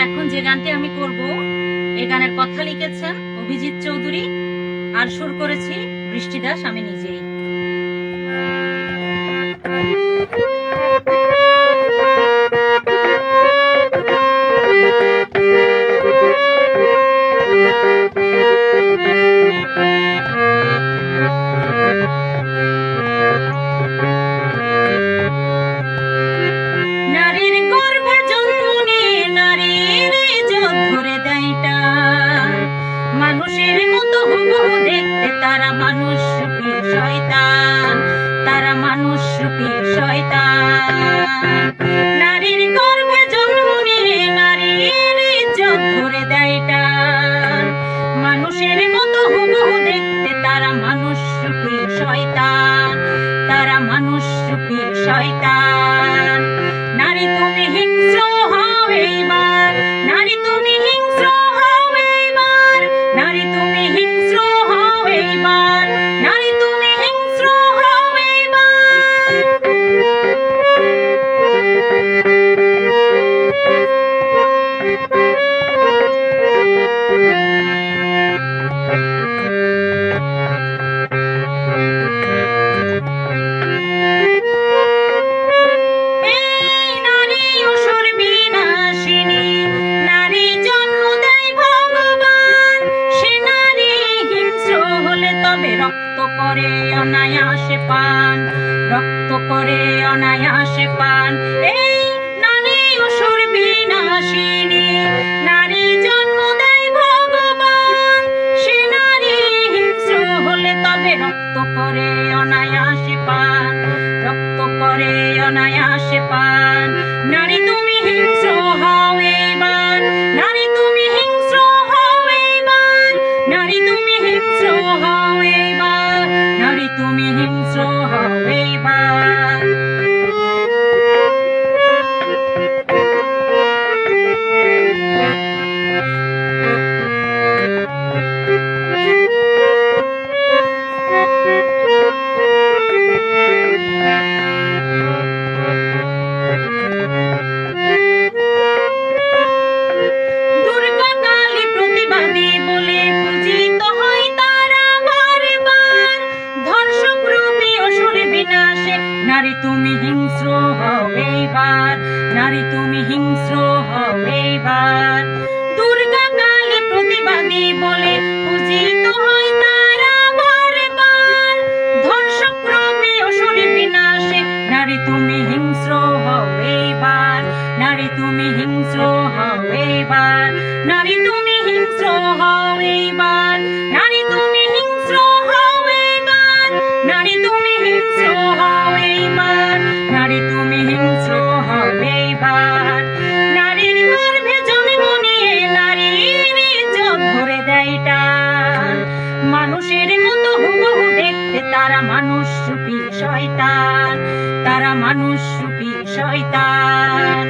এখন যে গানটি আমি করব, এই গানের কথা লিখেছেন অভিজিৎ চৌধুরী আর সুর করেছি বৃষ্টি দাস আমি নিজেই। মানুষের মতো হুবহু দেখতে তারা মানুষ রূপী শয়তান, তারা মানুষ রূপী শয়তান। নারীর গর্ভে জন্ম নিয়ে নারীর ইজ্জত ধরে দেয় টান। মানুষের মতো হুবহু দেখতে তারা মানুষ রূপী শয়তান, তারা মানুষ রূপী শয়তান। নারী তুমি হিংস্র হও এইবার, নারী তুমি হিংস্র হও এইবার, নারী তুমি হিংস্র হও এইবার, নারী তুমি হিংস্র হও এইবার। রক্ত করে অনায়াসে পান, রক্ত করে অনায়াসে পান। এই নারী অসুর বিনাশিনী, নারী জন্ম দেয় ভগবান। সে নারী হিংস্র হলে তবে রক্ত করে অনায়াসে পান, রক্ত করে অনায়াসে পান। নারী তুমি হিংস্র হও এইবার, নারী তুমি হিংস্র হও এইবার, নারী তুমি হিংস্র হও এইবার, নারী তুমি হিংস্র হও এইবার। দুর্গা কালী প্রতিবাদী বলে পূজিত হয় তারা বারবার। ধর্ষক রূপী অসুর বিনাশে নারী তুমি হিংস্র হও এইবার, নারী তুমি হিংস্র হও এইবার। দুর্গা কালী প্রতিবাদী বলে পূজিত হয় তারা বারবার। ধর্ষক রূপী অসুর বিনাশে নারী তুমি হিংস্র হও এইবার, নারী তুমি হিংস্র হও এইবার, নারী তুমি হিংস্র হও এইবার, নারী তুমি হিংস্র হও এইবার, নারী তুমি হিংস্র হও এইবার, নারী তুমি হিংস্র হও এইবার। নারীর গর্ভে জন্ম নিয়ে নারীর ইজ্জত ধরে দেয় টান। মানুষের মতো হুবহু দেখতে তারা মানুষ রূপী শয়তান, তারা মানুষ রূপী শয়তান।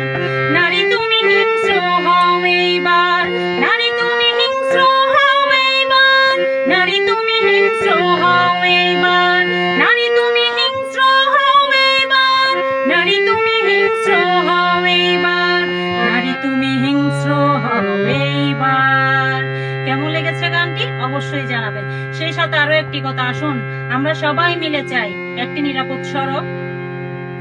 নারী তুমি হিংস্র হও এইবার, নারী তুমি হিংস্র হও এইবার, নারী তুমি হিংস্র হও এইবার, নারী তুমি হিংস্র হও এইবার, নারী তুমি হিংস্র হও এইবার, নারী তুমি হিংস্র হও এইবার। কেমন লেগেছে গানটি অবশ্যই জানাবেন। সেই সাথে আরো একটি কথা, আসুন আমরা সবাই মিলে চাই একটি নিরাপদ সড়ক,